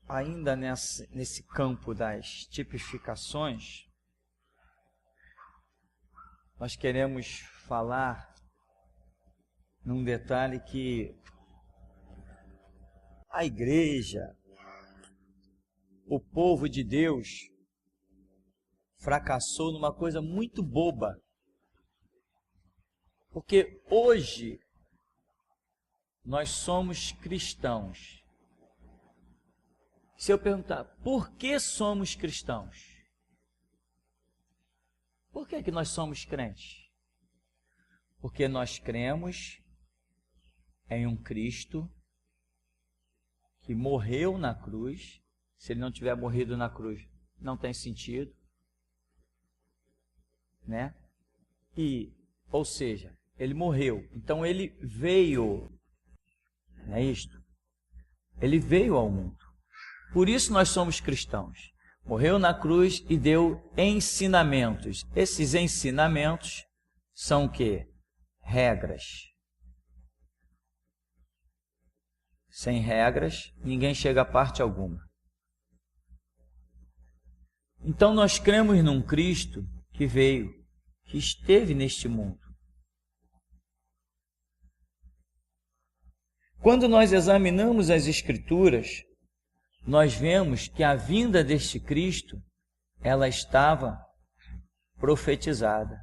ainda nesse campo das tipificações, nós queremos falar num detalhe que a igreja, o povo de Deus, fracassou numa coisa muito boba. Porque hoje nós somos cristãos. Se eu perguntar, por que somos cristãos? Por que nós somos crentes? Porque nós cremos em um Cristo que morreu na cruz. Se ele não tiver morrido na cruz, não tem sentido, né? Ou seja, ele morreu. Então ele veio, não é isto? Ele veio ao mundo. Por isso nós somos cristãos. Morreu na cruz e deu ensinamentos. Esses ensinamentos são o quê? Regras. Sem regras, ninguém chega a parte alguma. Então nós cremos num Cristo que veio, que esteve neste mundo. Quando nós examinamos as Escrituras, nós vemos que a vinda deste Cristo, ela estava profetizada.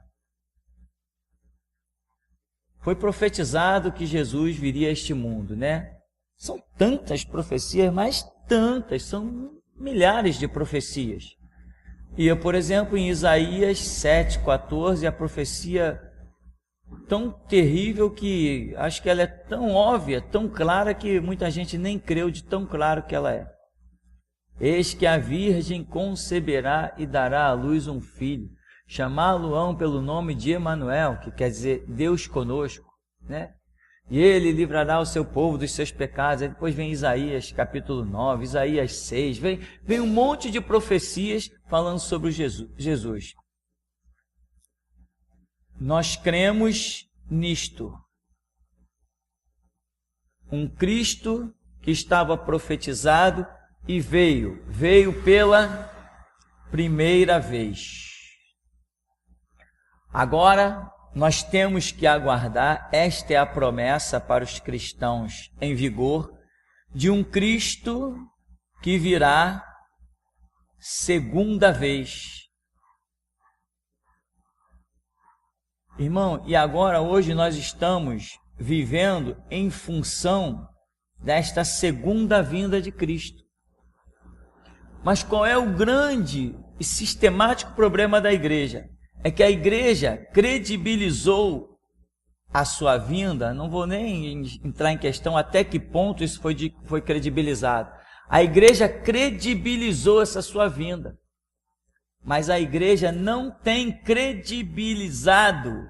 Foi profetizado que Jesus viria a este mundo, né? São tantas profecias, mas tantas, são milhares de profecias. E, por exemplo, em Isaías 7,14, a profecia tão terrível que acho que ela é tão óbvia, tão clara, que muita gente nem creu de tão claro que ela é. Eis que a virgem conceberá e dará à luz um filho, chamá-lo-ão pelo nome de Emanuel, que quer dizer Deus conosco, né? E ele livrará o seu povo dos seus pecados. Aí depois vem Isaías capítulo 9, Isaías 6, vem um monte de profecias falando sobre Jesus. Nós cremos nisto. Um Cristo que estava profetizado e veio pela primeira vez. Agora, nós temos que aguardar, esta é a promessa para os cristãos em vigor, de um Cristo que virá segunda vez. Irmão, e agora hoje nós estamos vivendo em função desta segunda vinda de Cristo. Mas qual é o grande e sistemático problema da igreja? É que a igreja credibilizou a sua vinda. Não vou nem entrar em questão até que ponto isso foi credibilizado. A igreja credibilizou essa sua vinda, mas a igreja não tem credibilizado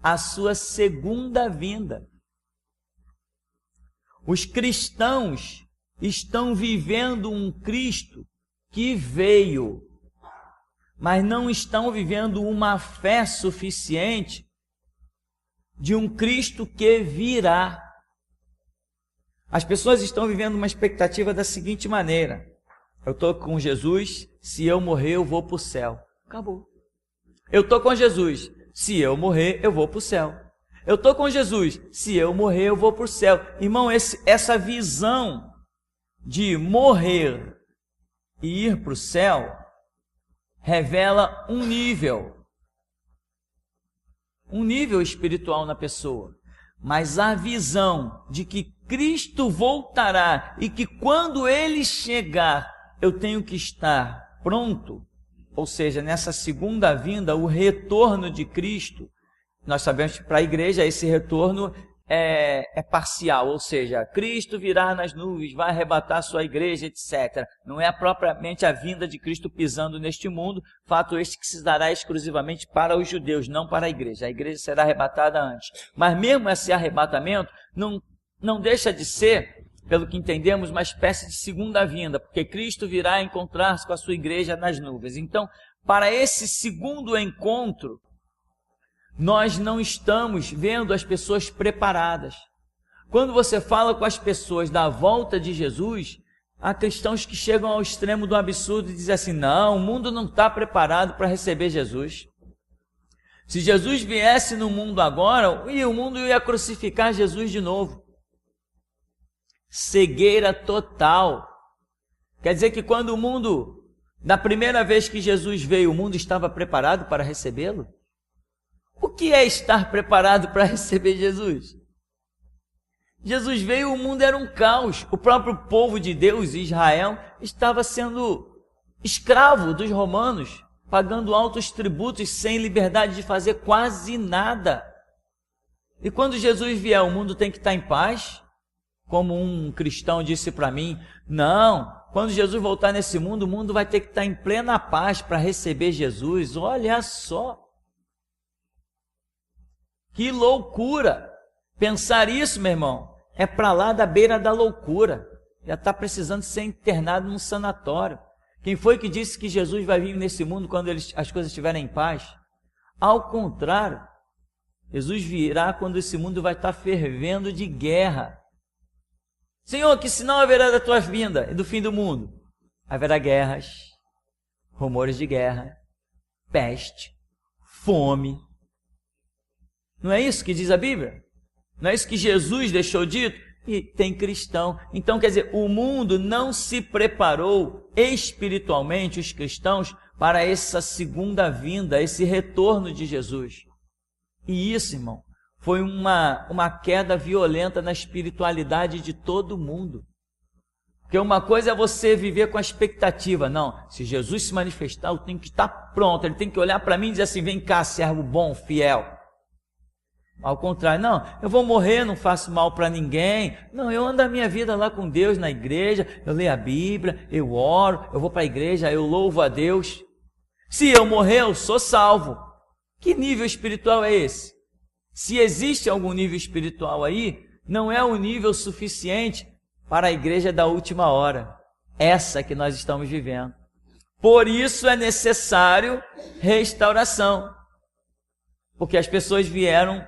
a sua segunda vinda. Os cristãos estão vivendo um Cristo que veio, mas não estão vivendo uma fé suficiente de um Cristo que virá. As pessoas estão vivendo uma expectativa da seguinte maneira: eu estou com Jesus, se eu morrer eu vou para o céu. Acabou. Eu estou com Jesus, se eu morrer eu vou para o céu. Eu estou com Jesus, se eu morrer eu vou para o céu. Irmão, essa visão de morrer e ir para o céu revela um nível espiritual na pessoa. Mas a visão de que Cristo voltará e que quando Ele chegar, eu tenho que estar pronto, ou seja, nessa segunda vinda, o retorno de Cristo, nós sabemos que para a igreja esse retorno é parcial, ou seja, Cristo virá nas nuvens, vai arrebatar sua igreja, etc. Não é propriamente a vinda de Cristo pisando neste mundo, fato este que se dará exclusivamente para os judeus, não para a igreja. A igreja será arrebatada antes. Mas mesmo esse arrebatamento não deixa de ser, pelo que entendemos, uma espécie de segunda vinda, porque Cristo virá encontrar-se com a sua igreja nas nuvens. Então, para esse segundo encontro, nós não estamos vendo as pessoas preparadas. Quando você fala com as pessoas da volta de Jesus, há cristãos que chegam ao extremo do absurdo e dizem assim, não, o mundo não está preparado para receber Jesus. Se Jesus viesse no mundo agora, o mundo ia crucificar Jesus de novo. Cegueira total. Quer dizer que quando o mundo, da primeira vez que Jesus veio, o mundo estava preparado para recebê-lo? O que é estar preparado para receber Jesus? Jesus veio, o mundo era um caos. O próprio povo de Deus, Israel, estava sendo escravo dos romanos, pagando altos tributos, sem liberdade de fazer quase nada. E quando Jesus vier, o mundo tem que estar em paz? Como um cristão disse para mim, não, quando Jesus voltar nesse mundo, o mundo vai ter que estar em plena paz para receber Jesus. Olha só. Que loucura! Pensar isso, meu irmão, é para lá da beira da loucura. Já está precisando ser internado num sanatório. Quem foi que disse que Jesus vai vir nesse mundo quando as coisas estiverem em paz? Ao contrário, Jesus virá quando esse mundo vai estar fervendo de guerra. Senhor, que sinal haverá da tua vinda e do fim do mundo? Haverá guerras, rumores de guerra, peste, fome. Não é isso que diz a Bíblia? Não é isso que Jesus deixou dito? E tem cristão. Então, quer dizer, o mundo não se preparou espiritualmente, os cristãos, para essa segunda vinda, esse retorno de Jesus. E isso, irmão, foi uma queda violenta na espiritualidade de todo mundo. Porque uma coisa é você viver com a expectativa. Não, se Jesus se manifestar, eu tenho que estar pronto. Ele tem que olhar para mim e dizer assim, vem cá, servo bom, fiel. Ao contrário, não, eu vou morrer, não faço mal para ninguém. Não, eu ando a minha vida lá com Deus na igreja, eu leio a Bíblia, eu oro, eu vou para a igreja, eu louvo a Deus. Se eu morrer, eu sou salvo. Que nível espiritual é esse? Se existe algum nível espiritual aí, não é um nível suficiente para a igreja da última hora. Essa que nós estamos vivendo. Por isso é necessário restauração. Porque as pessoas vieram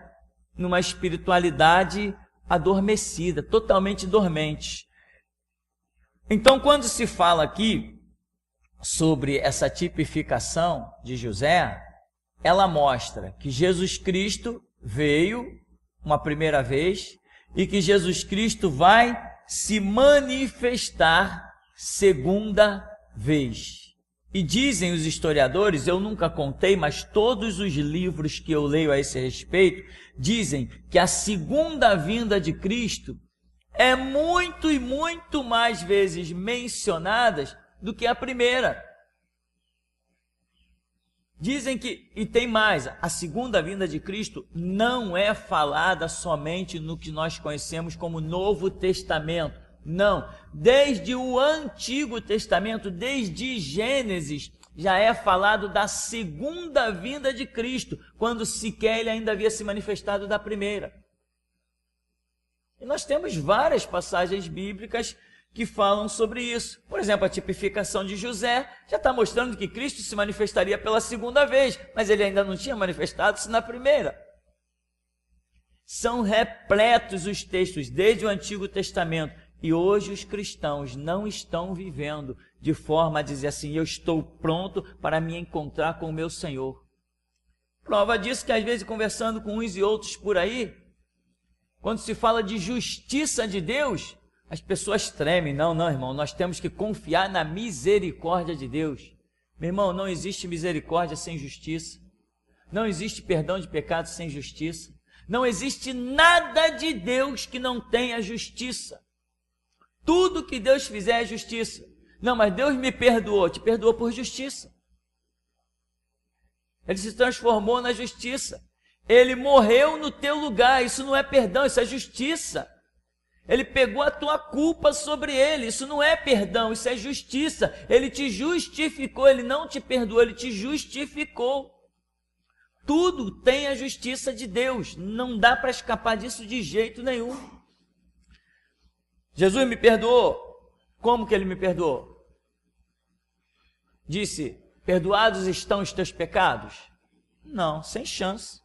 numa espiritualidade adormecida, totalmente dormente. Então, quando se fala aqui sobre essa tipificação de José, ela mostra que Jesus Cristo veio uma primeira vez e que Jesus Cristo vai se manifestar segunda vez. E dizem os historiadores, eu nunca contei, mas todos os livros que eu leio a esse respeito, dizem que a segunda vinda de Cristo é muito e muito mais vezes mencionada do que a primeira. Dizem que, e tem mais, a segunda vinda de Cristo não é falada somente no que nós conhecemos como Novo Testamento. Não, desde o Antigo Testamento, desde Gênesis, já é falado da segunda vinda de Cristo, quando sequer ele ainda havia se manifestado da primeira. E nós temos várias passagens bíblicas que falam sobre isso. Por exemplo, a tipificação de José já está mostrando que Cristo se manifestaria pela segunda vez, mas ele ainda não tinha manifestado-se na primeira. São repletos os textos desde o Antigo Testamento. E hoje os cristãos não estão vivendo de forma a dizer assim, eu estou pronto para me encontrar com o meu Senhor. Prova disso que às vezes conversando com uns e outros por aí, quando se fala de justiça de Deus, as pessoas tremem. Não, irmão, nós temos que confiar na misericórdia de Deus. Meu irmão, não existe misericórdia sem justiça. Não existe perdão de pecados sem justiça. Não existe nada de Deus que não tenha justiça. Tudo que Deus fizer é justiça. Não, mas Deus me perdoou. Te perdoou por justiça. Ele se transformou na justiça. Ele morreu no teu lugar. Isso não é perdão, isso é justiça. Ele pegou a tua culpa sobre ele. Isso não é perdão, isso é justiça. Ele te justificou, ele não te perdoou, ele te justificou. Tudo tem a justiça de Deus. Não dá para escapar disso de jeito nenhum. Jesus me perdoou. Como que ele me perdoou? Disse, perdoados estão os teus pecados? Não, sem chance.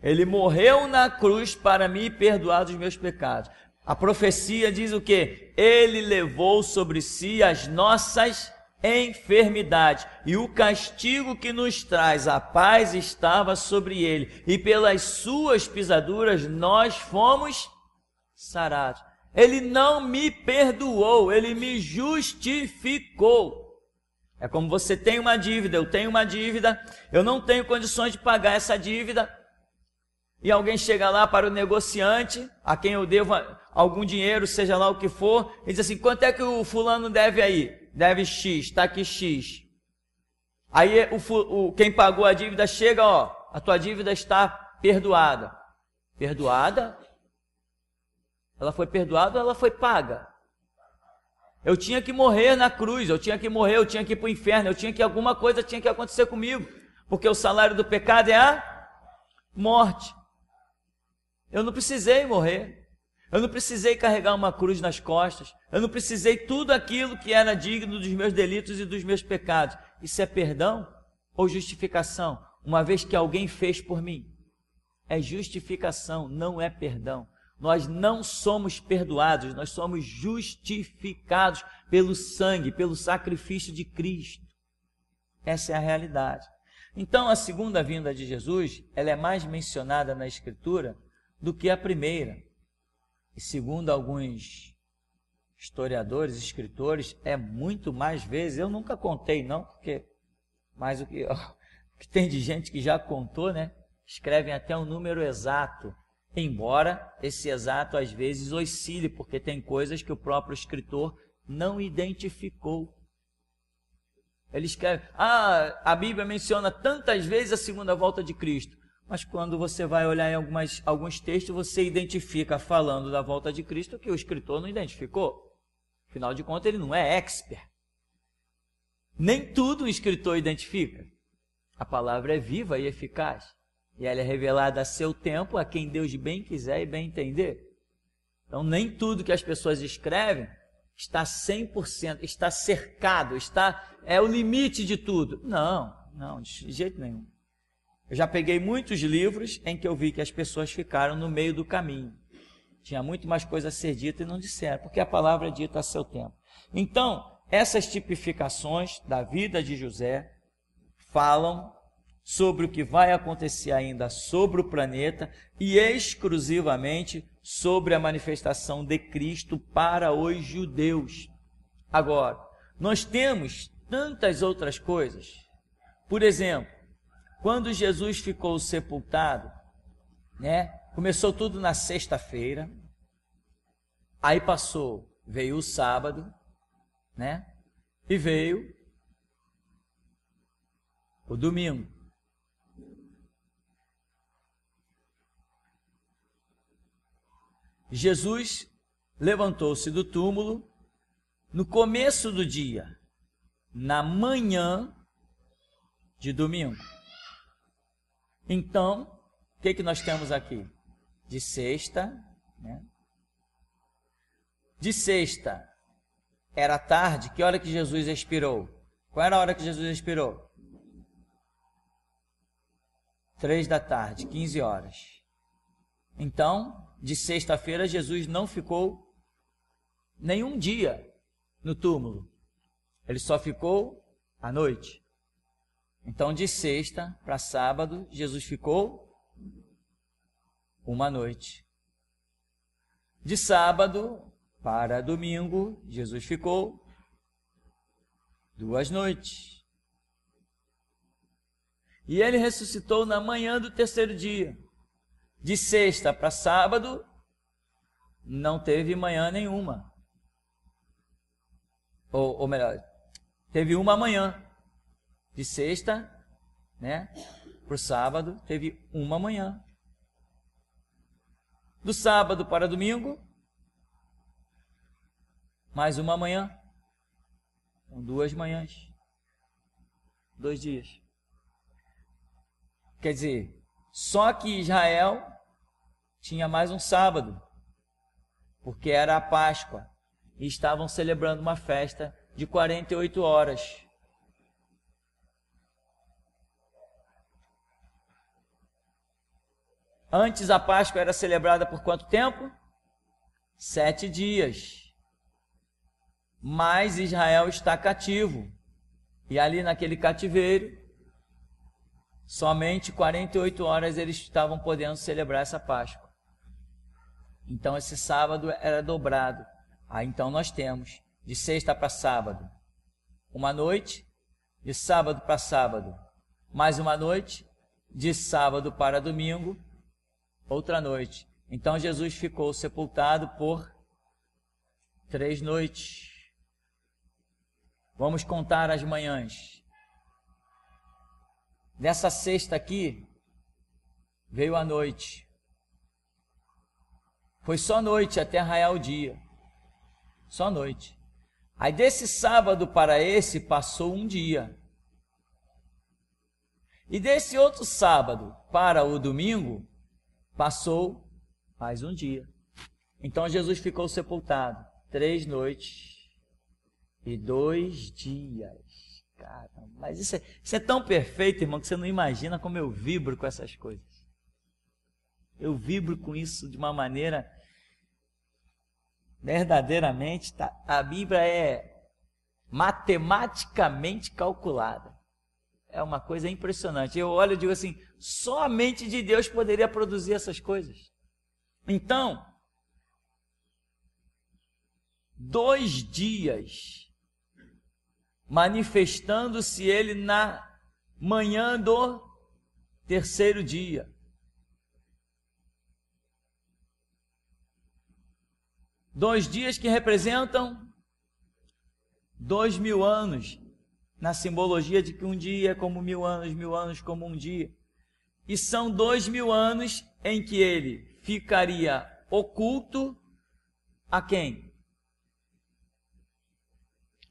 Ele morreu na cruz para me perdoar dos meus pecados. A profecia diz o quê? Ele levou sobre si as nossas enfermidades, e o castigo que nos traz a paz estava sobre ele, e pelas suas pisaduras nós fomos sarados. Ele não me perdoou, ele me justificou. É como você tem uma dívida, eu tenho uma dívida, eu não tenho condições de pagar essa dívida, e alguém chega lá para o negociante, a quem eu devo algum dinheiro, seja lá o que for, e diz assim: quanto é que o fulano deve aí? Deve X, está aqui X. Aí quem pagou a dívida chega, ó, a tua dívida está perdoada. Perdoada? Ela foi perdoada ou ela foi paga? Eu tinha que morrer na cruz, eu tinha que morrer, eu tinha que ir para o inferno, alguma coisa tinha que acontecer comigo, porque o salário do pecado é a morte. Eu não precisei morrer. Eu não precisei carregar uma cruz nas costas. Eu não precisei tudo aquilo que era digno dos meus delitos e dos meus pecados. Isso é perdão ou justificação? Uma vez que alguém fez por mim. É justificação, não é perdão. Nós não somos perdoados, nós somos justificados pelo sangue, pelo sacrifício de Cristo. Essa é a realidade. Então, a segunda vinda de Jesus, ela é mais mencionada na Escritura do que a primeira. E segundo alguns historiadores, escritores, é muito mais vezes. Eu nunca contei não, porque mais o que tem de gente que já contou, né? Escrevem até um número exato, embora esse exato às vezes oscile, porque tem coisas que o próprio escritor não identificou. Ele escreve: a Bíblia menciona tantas vezes a segunda volta de Cristo. Mas quando você vai olhar em alguns textos, você identifica, falando da volta de Cristo, que o escritor não identificou. Afinal de contas, ele não é expert. Nem tudo o escritor identifica. A palavra é viva e eficaz. E ela é revelada a seu tempo, a quem Deus bem quiser e bem entender. Então, nem tudo que as pessoas escrevem está 100%, está cercado, é o limite de tudo. Não, de jeito nenhum. Eu já peguei muitos livros em que eu vi que as pessoas ficaram no meio do caminho. Tinha muito mais coisa a ser dita e não disseram, porque a palavra é dita a seu tempo. Então, essas tipificações da vida de José falam sobre o que vai acontecer ainda sobre o planeta e exclusivamente sobre a manifestação de Cristo para os judeus. Agora, nós temos tantas outras coisas. Por exemplo, quando Jesus ficou sepultado, né? Começou tudo na sexta-feira, aí veio o sábado, né? E veio o domingo. Jesus levantou-se do túmulo no começo do dia, na manhã de domingo. Então, o que nós temos aqui? De sexta, né? De sexta era tarde. Que hora que Jesus expirou? Qual era a hora que Jesus expirou? 3 da tarde, 15 horas. Então, de sexta-feira, Jesus não ficou nenhum dia no túmulo. Ele só ficou à noite. Então, de sexta para sábado, Jesus ficou uma noite. De sábado para domingo, Jesus ficou 2 noites. E ele ressuscitou na manhã do terceiro dia. De sexta para sábado, não teve manhã nenhuma. Ou melhor, teve uma manhã. De sexta, né, para o sábado, teve uma manhã. Do sábado para domingo, mais uma manhã. São 2 manhãs. 2 dias. Quer dizer, só que Israel tinha mais um sábado, porque era a Páscoa, e estavam celebrando uma festa de 48 horas. Antes a Páscoa era celebrada por quanto tempo? 7 dias. Mas Israel está cativo. E ali naquele cativeiro, somente 48 horas eles estavam podendo celebrar essa Páscoa. Então esse sábado era dobrado. Então nós temos de sexta para sábado uma noite, de sábado para sábado mais uma noite, de sábado para domingo outra noite. Então Jesus ficou sepultado por 3 noites. Vamos contar as manhãs. Dessa sexta aqui, veio a noite. Foi só noite até raiar o dia. Só noite. Aí desse sábado para esse, passou um dia. E desse outro sábado para o domingo, passou mais um dia. Então Jesus ficou sepultado 3 noites e 2 dias. Caramba, mas isso é tão perfeito, irmão, que você não imagina como eu vibro com essas coisas. Eu vibro com isso de uma maneira verdadeiramente, a Bíblia é matematicamente calculada. É uma coisa impressionante. Eu olho e digo assim, só a mente de Deus poderia produzir essas coisas. Então, 2 dias manifestando-se ele na manhã do 3º dia. Dois dias que representam 2000 anos, na simbologia de que um dia é como 1000 anos como um dia. E são 2000 anos em que ele ficaria oculto a quem?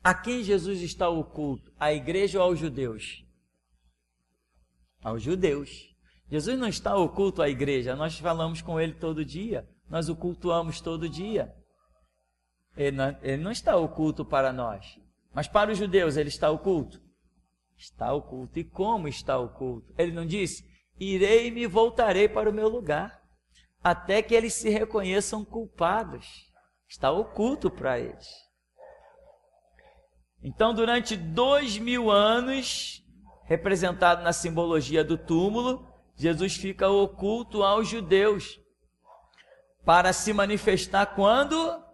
A quem Jesus está oculto? À igreja ou aos judeus? Aos judeus. Jesus não está oculto à igreja, nós falamos com ele todo dia, nós o cultuamos todo dia. Ele não está oculto para nós, mas para os judeus ele está oculto? Está oculto. E como está oculto? Ele não disse, irei e me voltarei para o meu lugar, até que eles se reconheçam culpados. Está oculto para eles. Então, durante 2000 anos, representado na simbologia do túmulo, Jesus fica oculto aos judeus, para se manifestar quando?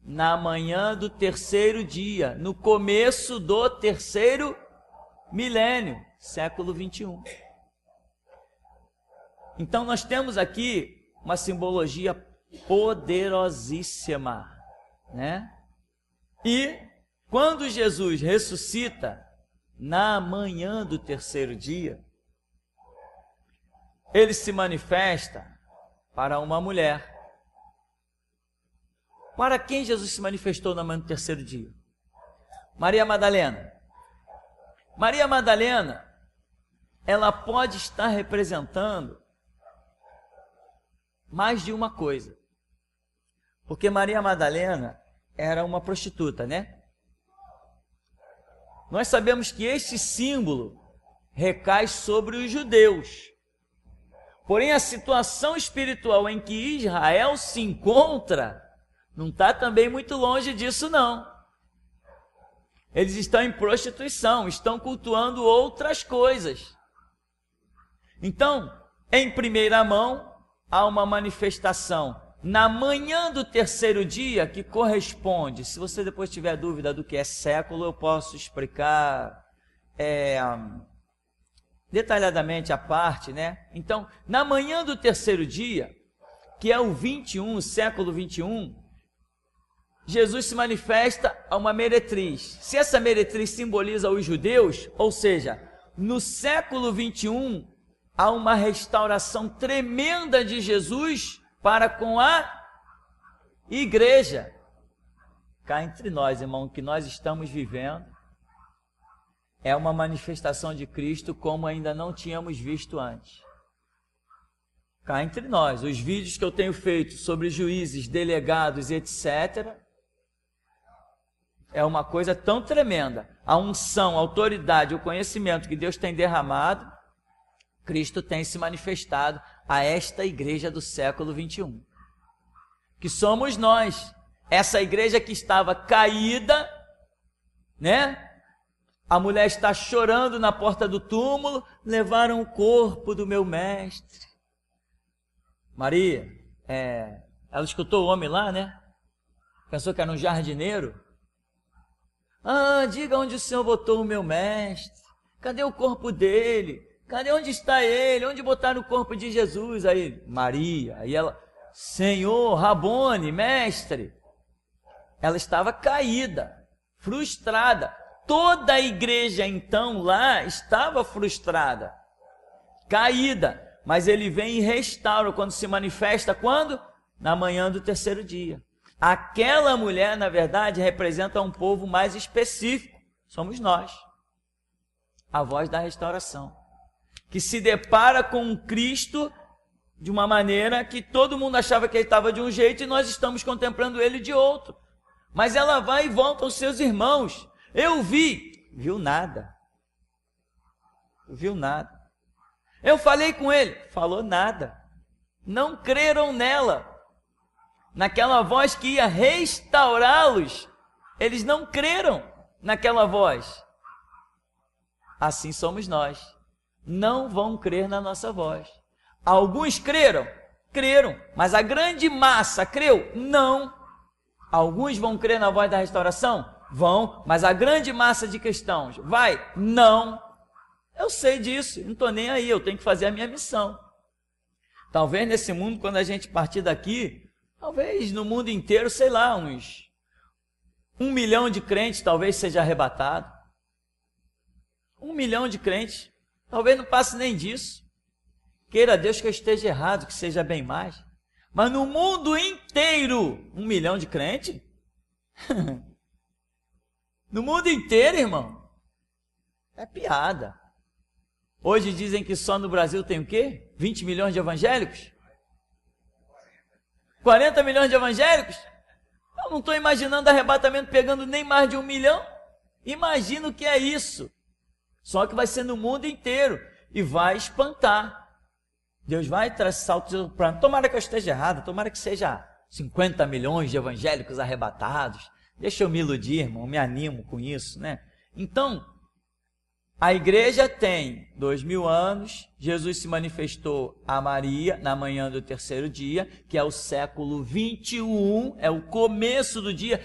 Na manhã do 3º dia, no começo do 3º milênio, século 21. Então, nós temos aqui uma simbologia poderosíssima, né? E quando Jesus ressuscita na manhã do 3º dia, ele se manifesta para uma mulher. Para quem Jesus se manifestou na manhã do 3º dia? Maria Madalena. Maria Madalena, ela pode estar representando mais de uma coisa. Porque Maria Madalena era uma prostituta, né? Nós sabemos que este símbolo recai sobre os judeus. Porém, a situação espiritual em que Israel se encontra não está também muito longe disso, não. Eles estão em prostituição, estão cultuando outras coisas. Então, em primeira mão, há uma manifestação na manhã do 3º dia que corresponde. Se você depois tiver dúvida do que é século, eu posso explicar detalhadamente a parte, né? Então, na manhã do 3º dia, que é o 21, o século 21, Jesus se manifesta a uma meretriz. Se essa meretriz simboliza os judeus, ou seja, no século 21, há uma restauração tremenda de Jesus para com a igreja. Cá entre nós, irmão, o que nós estamos vivendo é uma manifestação de Cristo como ainda não tínhamos visto antes. Cá entre nós, os vídeos que eu tenho feito sobre juízes, delegados, etc., é uma coisa tão tremenda. A unção, a autoridade, o conhecimento que Deus tem derramado, Cristo tem se manifestado a esta igreja do século 21. que somos nós. Essa igreja que estava caída, né? A mulher está chorando na porta do túmulo, levaram o corpo do meu mestre. Maria, ela escutou o homem lá, né? Pensou que era um jardineiro. Ah, diga onde o senhor botou o meu mestre. Cadê o corpo dele? Cadê onde está ele? Onde botaram o corpo de Jesus? Aí, Maria, aí ela, Senhor, Rabone, mestre. Ela estava caída, frustrada. Toda a igreja, então, lá estava frustrada, caída. Mas ele vem e restaura quando se manifesta, quando? Na manhã do terceiro dia. Aquela mulher, na verdade, representa um povo mais específico. Somos nós. A voz da restauração. Que se depara com um Cristo de uma maneira que todo mundo achava que ele estava de um jeito e nós estamos contemplando ele de outro. Mas ela vai e volta aos seus irmãos. Eu viu nada. Viu nada. Eu falei com ele, falou nada. Não creram nela. Naquela voz que ia restaurá-los. Eles não creram naquela voz. Assim somos nós. Não vão crer na nossa voz. Alguns creram? Creram. Mas a grande massa creu? Não. Alguns vão crer na voz da restauração? Vão. Mas a grande massa de cristãos vai? Não. Eu sei disso, não estou nem aí, eu tenho que fazer a minha missão. Talvez nesse mundo, quando a gente partir daqui, talvez no mundo inteiro, sei lá, uns 1 milhão de crentes talvez seja arrebatado. 1 milhão de crentes, talvez não passe nem disso. Queira Deus que eu esteja errado, que seja bem mais. Mas no mundo inteiro, 1 milhão de crentes? No mundo inteiro, irmão, é piada. Hoje dizem que só no Brasil tem o quê? 20 milhões de evangélicos? 40 milhões de evangélicos? Eu não estou imaginando arrebatamento pegando nem mais de 1 milhão. Imagina o que é isso. Só que vai ser no mundo inteiro e vai espantar. Deus vai traçar o tesouro para... Tomara que eu esteja errado, tomara que seja 50 milhões de evangélicos arrebatados. Deixa eu me iludir, irmão, me animo com isso, né? Então, a igreja tem 2000 anos, Jesus se manifestou a Maria na manhã do terceiro dia, que é o século 21, é o começo do dia.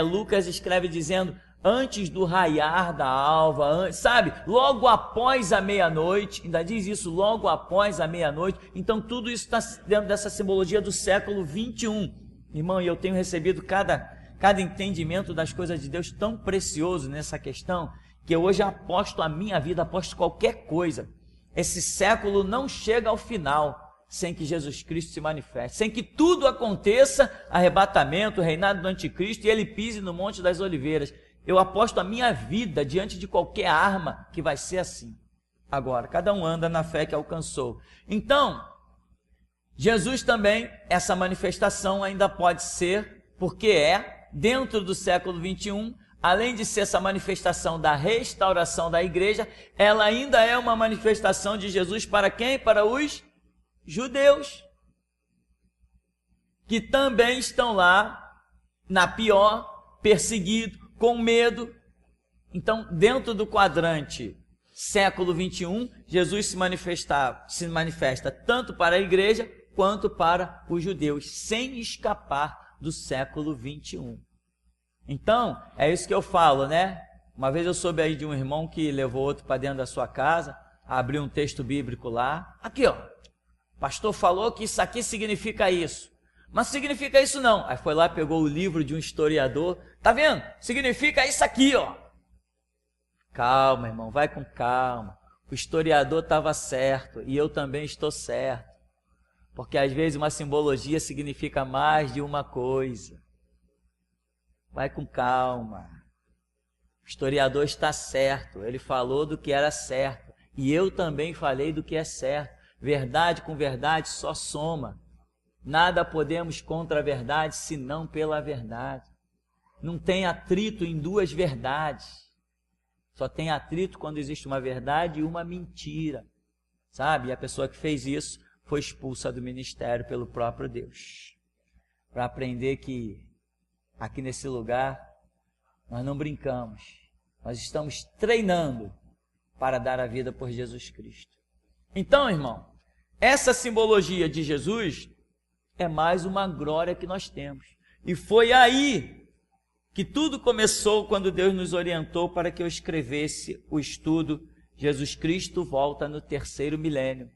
Lucas escreve dizendo, antes do raiar da alva, sabe? Logo após a meia-noite, ainda diz isso, logo após a meia-noite. Então tudo isso está dentro dessa simbologia do século 21. Irmão, e eu tenho recebido cada entendimento das coisas de Deus tão precioso nessa questão, que eu hoje aposto a minha vida, aposto qualquer coisa. Esse século não chega ao final sem que Jesus Cristo se manifeste, sem que tudo aconteça, arrebatamento, reinado do anticristo, e ele pise no Monte das Oliveiras. Eu aposto a minha vida diante de qualquer arma que vai ser assim. Agora, cada um anda na fé que alcançou. Então, Jesus também, essa manifestação ainda pode ser, porque dentro do século 21, além de ser essa manifestação da restauração da igreja, ela ainda é uma manifestação de Jesus para quem? Para os judeus, que também estão lá na pior, perseguido, com medo. Então, dentro do quadrante século 21, Jesus se manifesta tanto para a igreja quanto para os judeus, sem escapar do século 21. Então, é isso que eu falo, né? Uma vez eu soube aí de um irmão que levou outro para dentro da sua casa, abriu um texto bíblico lá. Aqui, ó, o pastor falou que isso aqui significa isso. Mas significa isso não. Aí foi lá, pegou o livro de um historiador. Tá vendo? Significa isso aqui, ó. Calma, irmão, vai com calma. O historiador estava certo e eu também estou certo. Porque às vezes uma simbologia significa mais de uma coisa. Vai com calma. O historiador está certo. Ele falou do que era certo. E eu também falei do que é certo. Verdade com verdade só soma. Nada podemos contra a verdade, senão pela verdade. Não tem atrito em duas verdades. Só tem atrito quando existe uma verdade e uma mentira. Sabe? E a pessoa que fez isso foi expulsa do ministério pelo próprio Deus. para aprender que aqui nesse lugar nós não brincamos, nós estamos treinando para dar a vida por Jesus Cristo. Então, irmão, essa simbologia de Jesus é mais uma glória que nós temos. E foi aí que tudo começou quando Deus nos orientou para que eu escrevesse o estudo Jesus Cristo volta no 3º milênio.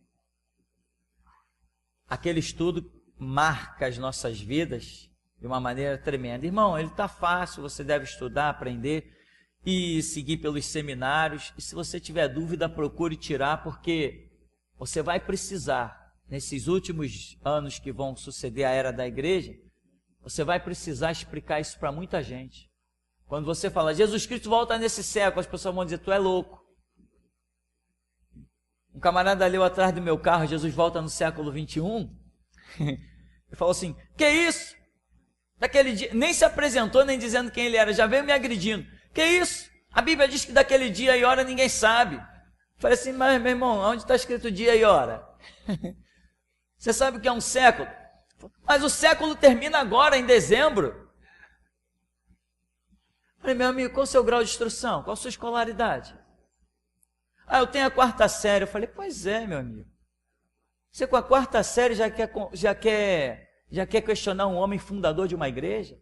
Aquele estudo marca as nossas vidas de uma maneira tremenda. Irmão, ele está fácil, você deve estudar, aprender e seguir pelos seminários. E se você tiver dúvida, procure tirar, porque você vai precisar, nesses últimos anos que vão suceder a era da igreja, você vai precisar explicar isso para muita gente. Quando você fala, Jesus Cristo volta nesse século, as pessoas vão dizer, tu é louco. Um camarada leu atrás do meu carro, Jesus volta no século 21, e falou assim, que isso? Daquele dia, nem se apresentou, nem dizendo quem ele era, já veio me agredindo. Que isso? A Bíblia diz que daquele dia e hora ninguém sabe. Falei assim, mas meu irmão, onde está escrito dia e hora? Você sabe o que é um século? Mas o século termina agora, em dezembro. Falei, meu amigo, qual o seu grau de instrução? Qual a sua escolaridade? Ah, eu tenho a 4ª série. Eu falei, pois é, meu amigo. Você com a 4ª série já quer questionar um homem fundador de uma igreja?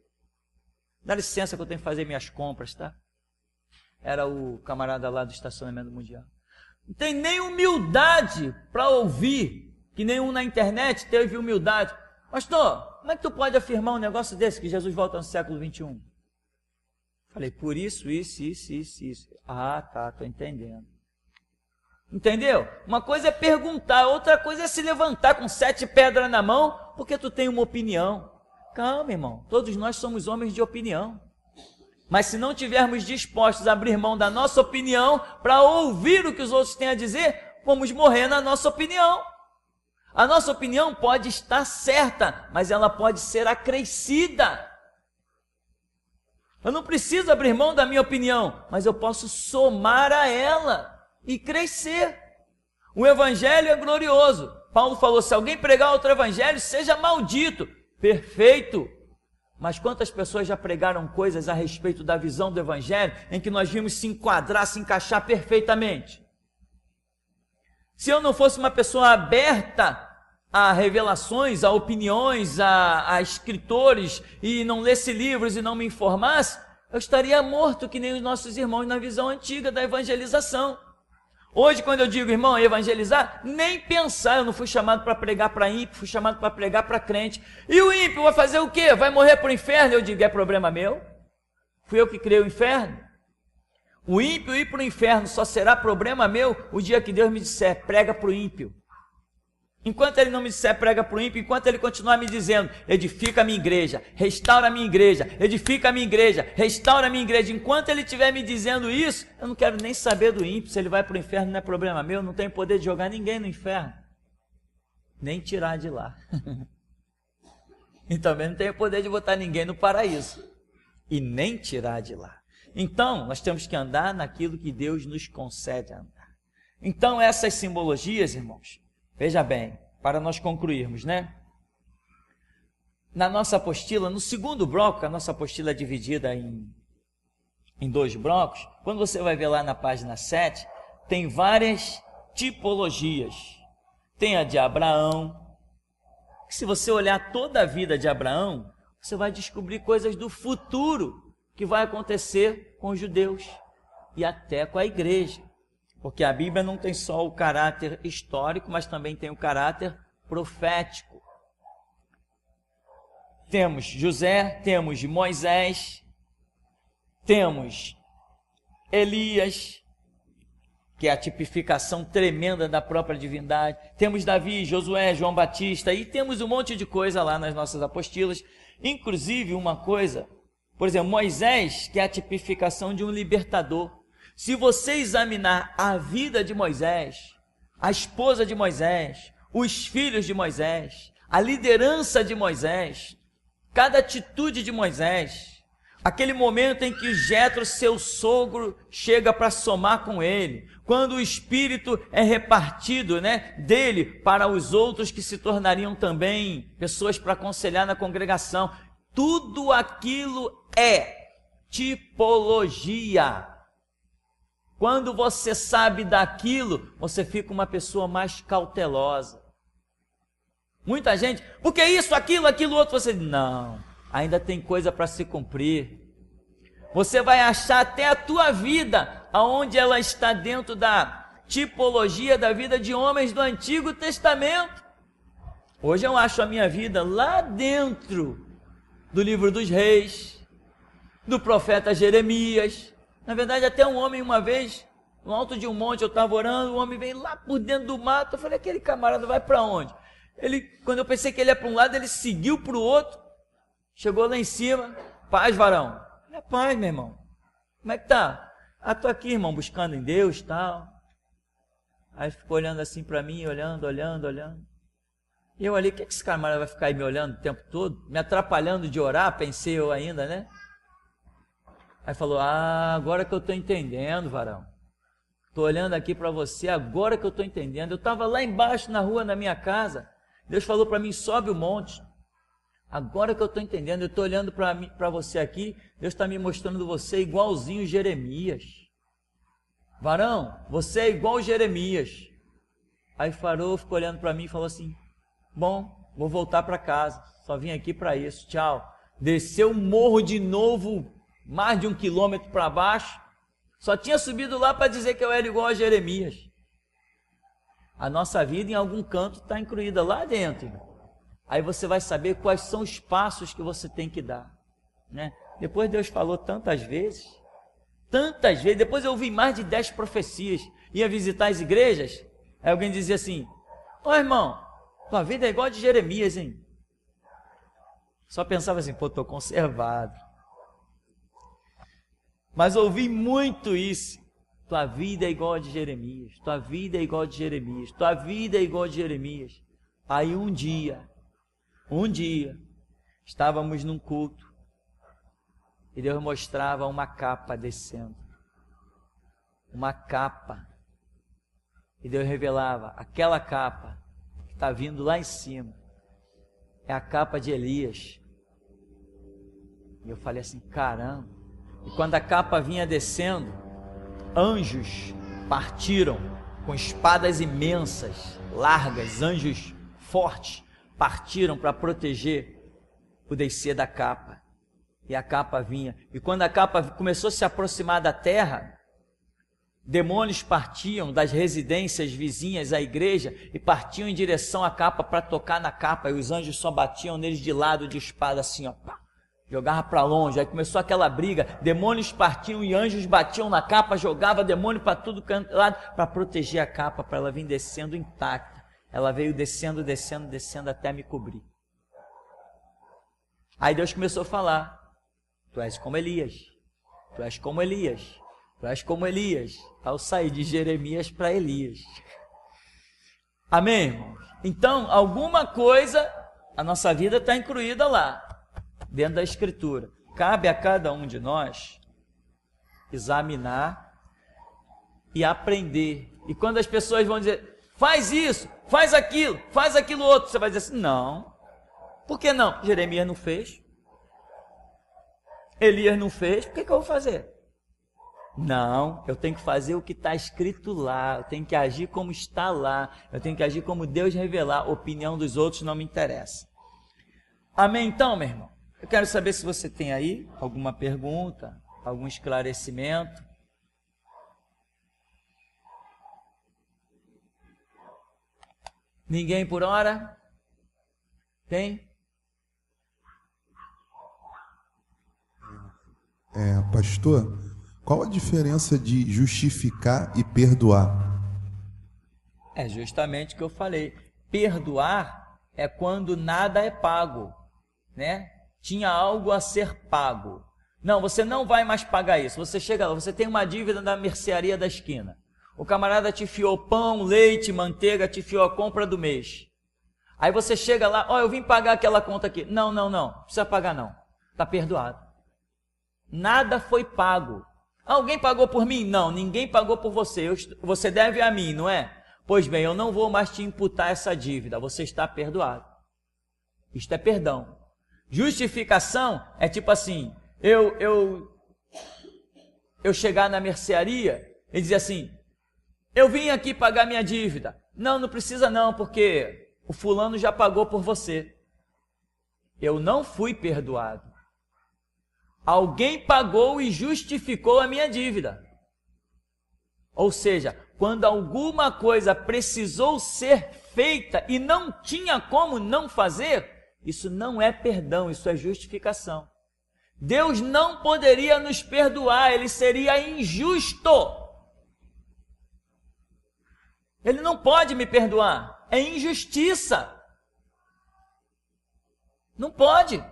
Dá licença que eu tenho que fazer minhas compras, tá? Era o camarada lá do estacionamento mundial. Não tem nem humildade para ouvir, que nenhum na internet teve humildade. Pastor, como é que tu pode afirmar um negócio desse, que Jesus volta no século 21? Falei, por isso. Ah, tá, estou entendendo. Entendeu? Uma coisa é perguntar, outra coisa é se levantar com 7 pedras na mão, porque tu tem uma opinião. Calma, irmão, todos nós somos homens de opinião. Mas se não tivermos dispostos a abrir mão da nossa opinião para ouvir o que os outros têm a dizer, vamos morrer na nossa opinião. A nossa opinião pode estar certa, mas ela pode ser acrescida. Eu não preciso abrir mão da minha opinião, mas eu posso somar a ela e crescer. O evangelho é glorioso. Paulo falou, se alguém pregar outro evangelho, seja maldito. Perfeito. Mas quantas pessoas já pregaram coisas a respeito da visão do evangelho, em que nós vimos se enquadrar, se encaixar perfeitamente? Se eu não fosse uma pessoa aberta a revelações, a opiniões, a escritores, e não lesse livros e não me informasse, eu estaria morto que nem os nossos irmãos na visão antiga da evangelização. Hoje, quando eu digo, irmão, evangelizar, nem pensar, eu não fui chamado para pregar para ímpio, fui chamado para pregar para crente. E o ímpio vai fazer o quê? Vai morrer para o inferno? Eu digo, é problema meu? Fui eu que criei o inferno? O ímpio ir para o inferno só será problema meu o dia que Deus me disser, prega para o ímpio. Enquanto ele não me disser prega para o ímpio, enquanto ele continuar me dizendo, edifica a minha igreja, restaura a minha igreja, edifica a minha igreja, restaura a minha igreja, enquanto ele estiver me dizendo isso, eu não quero nem saber do ímpio. Se ele vai para o inferno não é problema meu, não tenho poder de jogar ninguém no inferno, nem tirar de lá. E também não tenho poder de botar ninguém no paraíso, e nem tirar de lá. Então, nós temos que andar naquilo que Deus nos concede a andar. Então, essas simbologias, irmãos, veja bem, para nós concluirmos, né? Na nossa apostila, no segundo bloco, a nossa apostila é dividida em 2 blocos. Quando você vai ver lá na página 7, tem várias tipologias. Tem a de Abraão. Se você olhar toda a vida de Abraão, você vai descobrir coisas do futuro que vai acontecer com os judeus e até com a igreja. Porque a Bíblia não tem só o caráter histórico, mas também tem o caráter profético. Temos José, temos Moisés, temos Elias, que é a tipificação tremenda da própria divindade. Temos Davi, Josué, João Batista, e temos um monte de coisa lá nas nossas apostilas. Inclusive uma coisa, por exemplo, Moisés, que é a tipificação de um libertador. Se você examinar a vida de Moisés, a esposa de Moisés, os filhos de Moisés, a liderança de Moisés, cada atitude de Moisés, Aquele momento em que Jetro, seu sogro, chega para somar com ele. Quando o espírito é repartido, né, dele para os outros que se tornariam também pessoas para aconselhar na congregação. Tudo aquilo é tipologia. Quando você sabe daquilo, você fica uma pessoa mais cautelosa. Muita gente, porque isso, aquilo outro, você diz, não, ainda tem coisa para se cumprir. Você vai achar até a tua vida, aonde ela está dentro da tipologia da vida de homens do Antigo Testamento. Hoje eu acho a minha vida lá dentro do livro dos reis, do profeta Jeremias. Na verdade, até um homem uma vez, no alto de um monte, eu estava orando, o homem veio lá por dentro do mato, eu falei, aquele camarada vai para onde? Ele, quando eu pensei que ele ia para um lado, ele seguiu para o outro, chegou lá em cima, paz, varão. É paz, meu irmão. Como é que tá? Ah, tô aqui, irmão, buscando em Deus e tal. Aí ficou olhando assim para mim, olhando. E eu ali, o que esse camarada vai ficar aí me olhando o tempo todo? Me atrapalhando de orar, pensei eu ainda, né? Aí falou, agora que eu tô entendendo, varão. Tô olhando aqui para você, agora que eu tô entendendo. Eu estava lá embaixo na rua, na minha casa. Deus falou para mim, sobe o monte. Agora que eu estou entendendo, eu estou olhando para você aqui, Deus está me mostrando você igualzinho Jeremias. Varão, você é igual Jeremias. Aí Farol ficou olhando para mim e falou assim, bom, vou voltar para casa, só vim aqui para isso, tchau. Desceu o morro de novo, mais de 1 quilômetro para baixo, só tinha subido lá para dizer que eu era igual a Jeremias. A nossa vida em algum canto está incluída lá dentro, irmão. Aí você vai saber quais são os passos que você tem que dar, né? Depois Deus falou tantas vezes, depois eu ouvi mais de 10 profecias, ia visitar as igrejas, aí alguém dizia assim, ó irmão, tua vida é igual a de Jeremias, hein? Só pensava assim, pô, tô conservado. Mas ouvi muito isso, tua vida é igual a de Jeremias, tua vida é igual a de Jeremias, tua vida é igual a de Jeremias. Aí um dia, estávamos num culto e Deus mostrava uma capa descendo. Uma capa. E Deus revelava, aquela capa que está vindo lá em cima é a capa de Elias. E eu falei assim, caramba. E quando a capa vinha descendo, anjos partiram com espadas imensas, largas, anjos fortes, partiram para proteger o descer da capa. E a capa vinha. E quando a capa começou a se aproximar da terra, demônios partiam das residências vizinhas à igreja e partiam em direção à capa para tocar na capa. E os anjos só batiam neles de lado de espada assim, ó, pá, jogava para longe. Aí começou aquela briga. Demônios partiam e anjos batiam na capa, jogava demônio para tudo lado para proteger a capa, para ela vir descendo intacta. Ela veio descendo até me cobrir. Aí Deus começou a falar, tu és como Elias, tu és como Elias, tu és como Elias. Aí eu saí de Jeremias para Elias. Amém, irmãos? Então, alguma coisa, a nossa vida está incluída lá, dentro da Escritura. Cabe a cada um de nós examinar e aprender. E quando as pessoas vão dizer, faz isso, faz aquilo outro, você vai dizer assim, não. Por que não? Jeremias não fez. Elias não fez, por que eu vou fazer? Não, eu tenho que fazer o que está escrito lá, eu tenho que agir como está lá, eu tenho que agir como Deus revelar, a opinião dos outros não me interessa. Amém então, meu irmão? Eu quero saber se você tem aí alguma pergunta, algum esclarecimento. Ninguém por hora? Tem? Pastor, qual a diferença de justificar e perdoar? É justamente o que eu falei. Perdoar é quando nada é pago, né? Tinha algo a ser pago. Não, você não vai mais pagar isso. Você chega lá, você tem uma dívida da mercearia da esquina. O camarada te fiou pão, leite, manteiga, te fiou a compra do mês. Aí você chega lá, eu vim pagar aquela conta aqui. Não, precisa pagar não. Está perdoado. Nada foi pago. Alguém pagou por mim? Não, ninguém pagou por você. Você deve a mim, não é? Pois bem, eu não vou mais te imputar essa dívida. Você está perdoado. Isto é perdão. Justificação é tipo assim, eu chegar na mercearia e dizer assim, eu vim aqui pagar minha dívida. Não, não precisa não, porque o fulano já pagou por você. Eu não fui perdoado. Alguém pagou e justificou a minha dívida. Ou seja, quando alguma coisa precisou ser feita e não tinha como não fazer, isso não é perdão, isso é justificação. Deus não poderia nos perdoar, ele seria injusto. Ele não pode me perdoar, é injustiça. Não pode.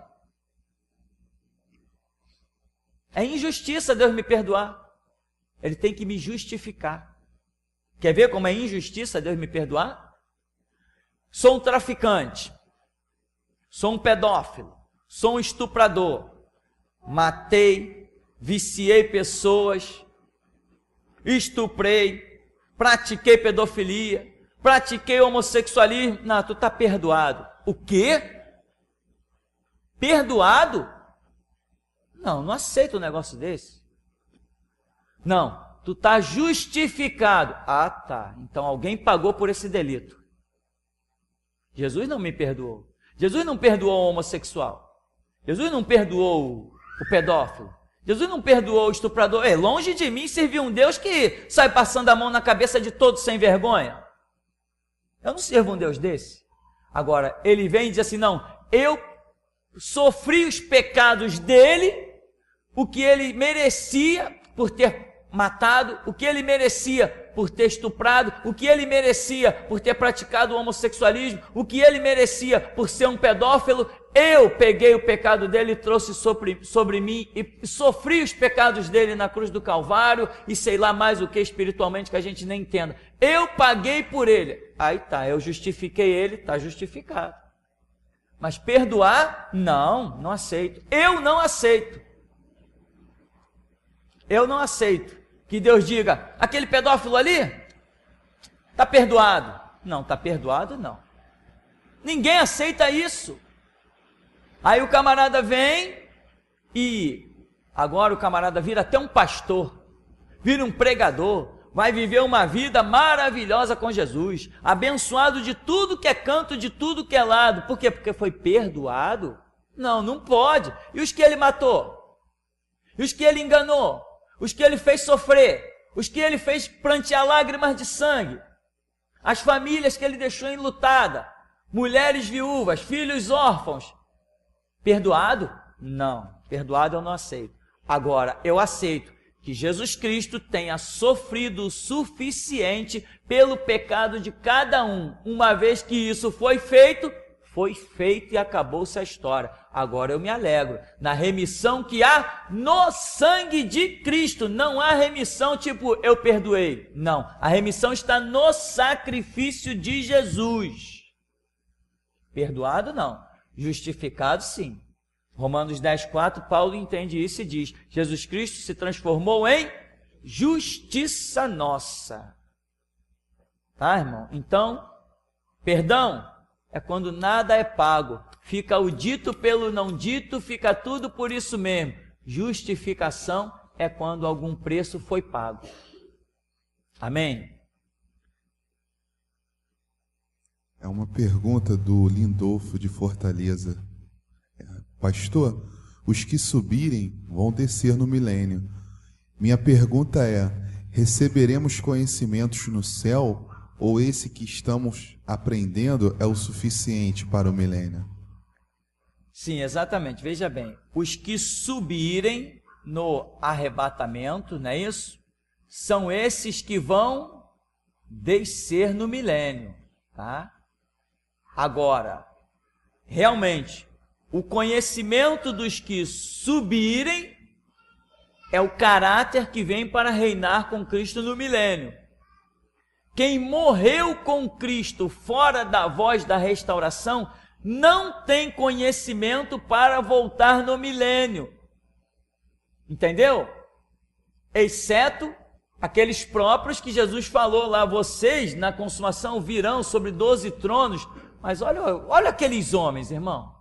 É injustiça Deus me perdoar. Ele tem que me justificar. Quer ver como é injustiça Deus me perdoar? Sou um traficante, sou um pedófilo, sou um estuprador, matei, viciei pessoas, estuprei, pratiquei pedofilia, pratiquei homossexualismo. Não, tu está perdoado. O quê? Perdoado? Não, não aceito um negócio desse. Não, tu está justificado. Ah, tá. Então alguém pagou por esse delito. Jesus não me perdoou. Jesus não perdoou o homossexual. Jesus não perdoou o pedófilo. Jesus não perdoou o estuprador. É longe de mim servir um Deus que sai passando a mão na cabeça de todos sem vergonha. Eu não sirvo um Deus desse. Agora, ele vem e diz assim, não, eu sofri os pecados dele, o que ele merecia por ter matado, o que ele merecia por ter estuprado, o que ele merecia por ter praticado o homossexualismo, o que ele merecia por ser um pedófilo. Eu peguei o pecado dele e trouxe sobre mim e sofri os pecados dele na cruz do Calvário e sei lá mais o que espiritualmente que a gente nem entenda. Eu paguei por ele. Aí tá, eu justifiquei ele, tá justificado. Mas perdoar? Não, não aceito. Eu não aceito. Eu não aceito que Deus diga, aquele pedófilo ali está perdoado. Não, está perdoado não. Ninguém aceita isso. Aí o camarada vem e agora o camarada vira até um pastor, vira um pregador, vai viver uma vida maravilhosa com Jesus, abençoado de tudo que é canto, de tudo que é lado. Por quê? Porque foi perdoado? Não, não pode. E os que ele matou? E os que ele enganou? Os que ele fez sofrer? Os que ele fez prantear lágrimas de sangue? As famílias que ele deixou enlutada? Mulheres viúvas, filhos órfãos? Perdoado? Não, perdoado eu não aceito. Agora, eu aceito que Jesus Cristo tenha sofrido o suficiente pelo pecado de cada um. Uma vez que isso foi feito e acabou-se a história. Agora eu me alegro na remissão que há no sangue de Cristo. Não há remissão tipo, eu perdoei. Não, a remissão está no sacrifício de Jesus. Perdoado não, justificado sim. Romanos 10:4, Paulo entende isso e diz, Jesus Cristo se transformou em justiça nossa. Tá, irmão? Então, perdão é quando nada é pago. Fica o dito pelo não dito, fica tudo por isso mesmo. Justificação é quando algum preço foi pago. Amém? É uma pergunta do Lindolfo de Fortaleza. Pastor, os que subirem vão descer no milênio. Minha pergunta é, receberemos conhecimentos no céu ou esse que estamos aprendendo é o suficiente para o milênio? Sim, exatamente. Veja bem, os que subirem no arrebatamento, não é isso? São esses que vão descer no milênio, tá? Agora, realmente, o conhecimento dos que subirem é o caráter que vem para reinar com Cristo no milênio. Quem morreu com Cristo fora da voz da restauração não tem conhecimento para voltar no milênio. Entendeu? Exceto aqueles próprios que Jesus falou lá, vocês na consumação virão sobre 12 tronos. Mas olha aqueles homens, irmão.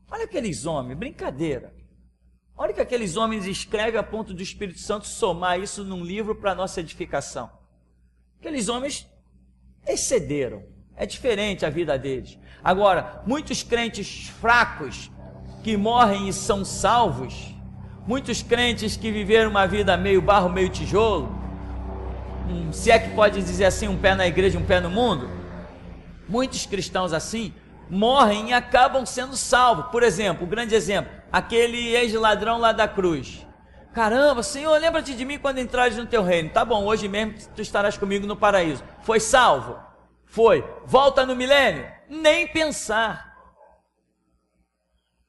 Olha aqueles homens, brincadeira. Olha que aqueles homens escrevem a ponto do Espírito Santo somar isso num livro para nossa edificação. Aqueles homens excederam. É diferente a vida deles. Agora, muitos crentes fracos que morrem e são salvos, muitos crentes que viveram uma vida meio barro, meio tijolo, se é que pode dizer assim, um pé na igreja, um pé no mundo, muitos cristãos assim, morrem e acabam sendo salvos. Por exemplo, um grande exemplo, aquele ex-ladrão lá da cruz. Caramba, Senhor, lembra-te de mim quando entrares no teu reino. Tá bom, hoje mesmo tu estarás comigo no paraíso. Foi salvo? Foi. Volta no milênio? Nem pensar.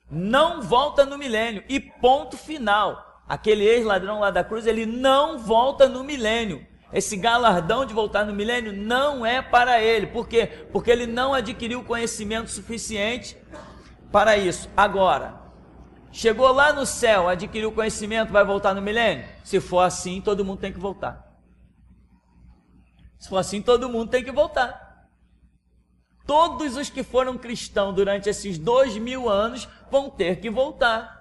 Não volta no milênio. E ponto final. Aquele ex-ladrão lá da cruz, ele não volta no milênio. Esse galardão de voltar no milênio não é para ele. Por quê? Porque ele não adquiriu conhecimento suficiente para isso. Agora, chegou lá no céu, adquiriu conhecimento, vai voltar no milênio? Se for assim, todo mundo tem que voltar. Se for assim, todo mundo tem que voltar. Todos os que foram cristãos durante esses 2000 anos vão ter que voltar.